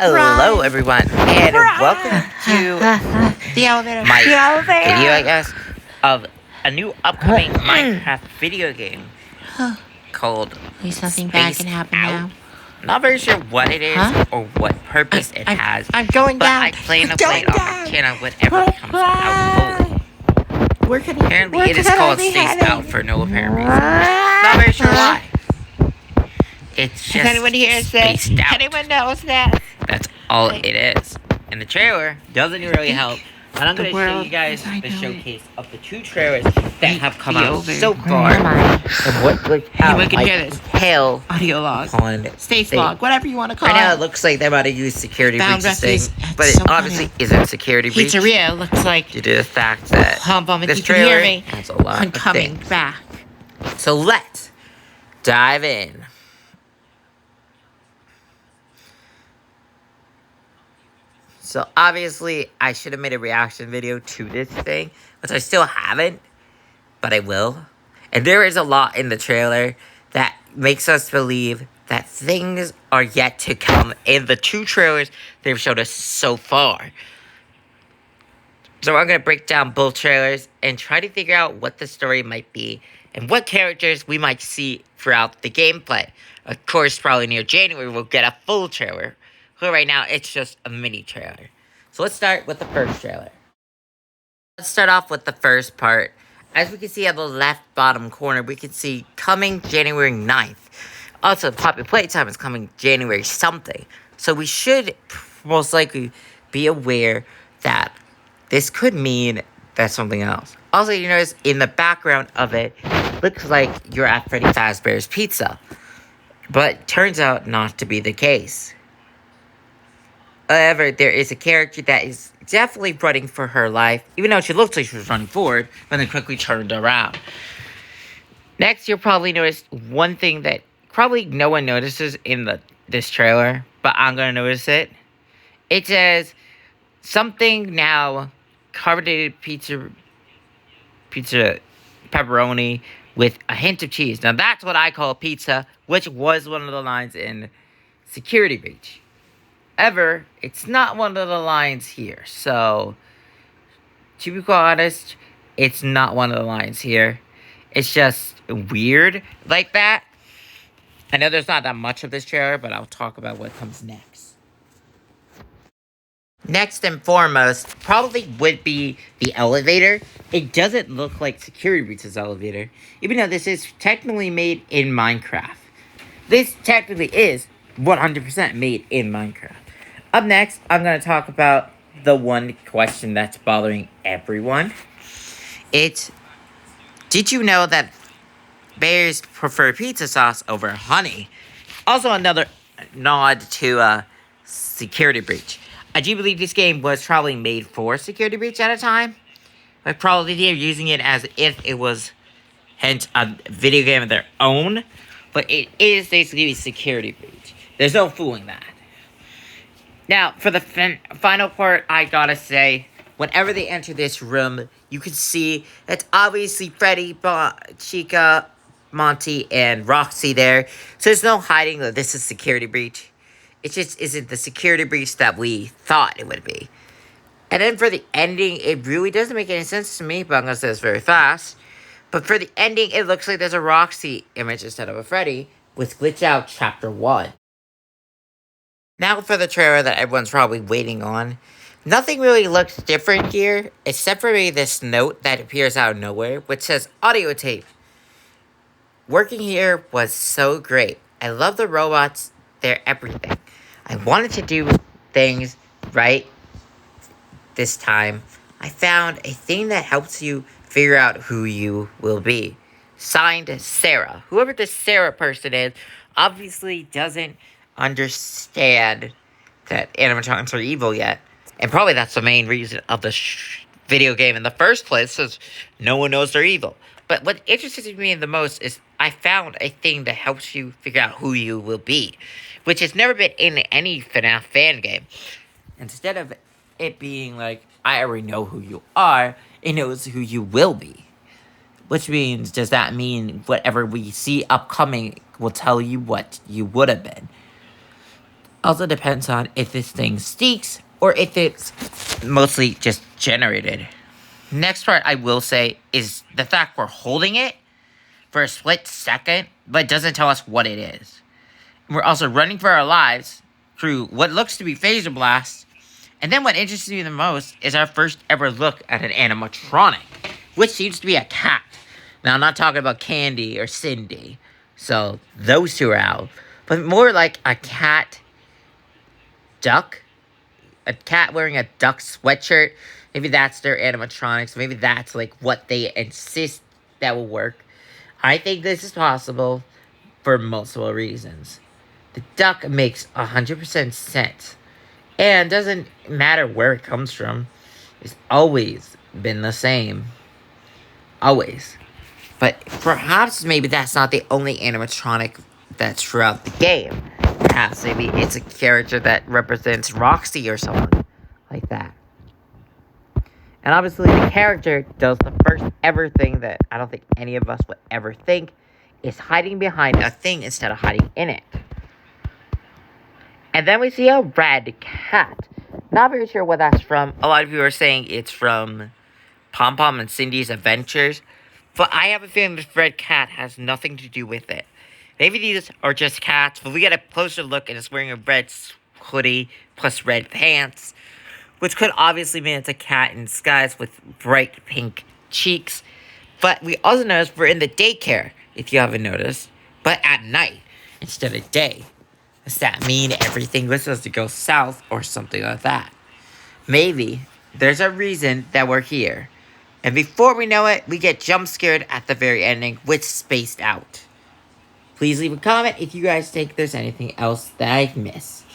Hello, everyone, and welcome to The elevator. my video, I guess, of a new upcoming Minecraft video game called At least nothing bad Space can happen Out. now. Not very sure what it is Huh? or what purpose it has, I'm going but down. I plan to I'm play it going on my down. channel whenever it comes out fully. Apparently, it is called Space Out for no apparent reason. Not very sure why. It's just Has anyone here said? spaced out. Anyone knows that? That's all it is. And the trailer doesn't really help. But I'm going to show you guys the showcase of the 2 trailers that have come out so far. And what looks out Anyone can like hear this. hell Audio log. on States log. Whatever you want to call Right now, it. it looks like they're about to use security Found breaches thing, refuse. but It's it so obviously funny. isn't security breach. Pizzeria looks like. Due to the fact that If this you can trailer hear me, has a lot I'm of coming things. back. So let's dive in. So obviously, I should have made a reaction video to this thing, which I still haven't, but I will. And there is a lot in the trailer that makes us believe that things are yet to come in the 2 trailers they've showed us so far. So I'm going to break down both trailers and try to figure out what the story might be and what characters we might see throughout the gameplay. Of course, probably near January, we'll get a full trailer. But right now, it's just a mini trailer. So let's start with the first trailer. Let's start off with the first part. As we can see on the left bottom corner, we can see coming January 9th. Also, Poppy Playtime is coming January something. So we should most likely be aware that this could mean that's something else. Also, you notice in the background of it, looks like you're at Freddy Fazbear's Pizza. But turns out not to be the case. However, there is a character that is definitely running for her life, even though she looks like she was running forward, but then quickly turned around. Next, you'll probably notice one thing that probably no one notices in this trailer, but I'm going to notice it. It says, something now, carbonated pizza pepperoni with a hint of cheese. Now, that's what I call pizza, which was one of the lines in Security Breach. However, it's not one of the lines here. So, to be quite honest, it's not one of the lines here. It's just weird like that. I know there's not that much of this trailer, but I'll talk about what comes next. Next and foremost, probably would be the elevator. It doesn't look like Security Breach's elevator, even though this is technically made in Minecraft. This technically is 100% made in Minecraft. Up next, I'm going to talk about the one question that's bothering everyone. It's, did you know that bears prefer pizza sauce over honey? Also another nod to Security Breach. I do believe this game was probably made for Security Breach at a time. But probably they're using it as if it was, hence, a video game of their own. But it is basically Security Breach. There's no fooling that. Now, for the final part, I gotta say, whenever they enter this room, you can see it's obviously Freddy, Chica, Monty, and Roxy there. So there's no hiding that this is Security Breach. It just isn't the Security Breach that we thought it would be. And then for the ending, it really doesn't make any sense to me, but I'm gonna say this very fast. But for the ending, it looks like there's a Roxy image instead of a Freddy with Glitch Out Chapter 1. Now for the trailer that everyone's probably waiting on. Nothing really looks different here, except for maybe this note that appears out of nowhere, which says audio tape. Working here was so great. I love the robots, they're everything. I wanted to do things right this time. I found a thing that helps you figure out who you will be. Signed, Sarah. Whoever this Sarah person is, obviously doesn't understand that animatronics are evil yet. And probably that's the main reason of the video game in the first place, is no one knows they're evil. But what interests me the most is I found a thing that helps you figure out who you will be, which has never been in any FNAF fan game. Instead of it being like, I already know who you are, it knows who you will be. Which means, does that mean whatever we see upcoming will tell you what you would have been? Also depends on if this thing sticks or if it's mostly just generated. Next part I will say is the fact we're holding it for a split second, but it doesn't tell us what it is. We're also running for our lives through what looks to be phaser blasts. And then what interests me the most is our first ever look at an animatronic, which seems to be a cat. Now, I'm not talking about Candy or Cindy, so those two are out. But more like a cat duck. A cat wearing a duck sweatshirt. Maybe that's their animatronics. Maybe that's like what they insist that will work. I think this is possible for multiple reasons. The duck makes 100% sense. And doesn't matter where it comes from. It's always been the same. Always. But perhaps maybe that's not the only animatronic that's throughout the game. Perhaps maybe it's a character that represents Roxy or someone like that. And obviously the character does the first ever thing that I don't think any of us would ever think, is hiding behind a thing instead of hiding in it. And then we see a red cat. Not very sure what that's from. A lot of you are saying it's from Pom Pom and Cindy's Adventures. But I have a feeling this red cat has nothing to do with it. Maybe these are just cats, but we get a closer look and it's wearing a red hoodie plus red pants. Which could obviously mean it's a cat in disguise with bright pink cheeks. But we also notice we're in the daycare, if you haven't noticed. But at night, instead of day. Does that mean everything was supposed to go south or something like that? Maybe there's a reason that we're here. And before we know it, we get jump scared at the very ending with Spaced Out. Please leave a comment if you guys think there's anything else that I've missed.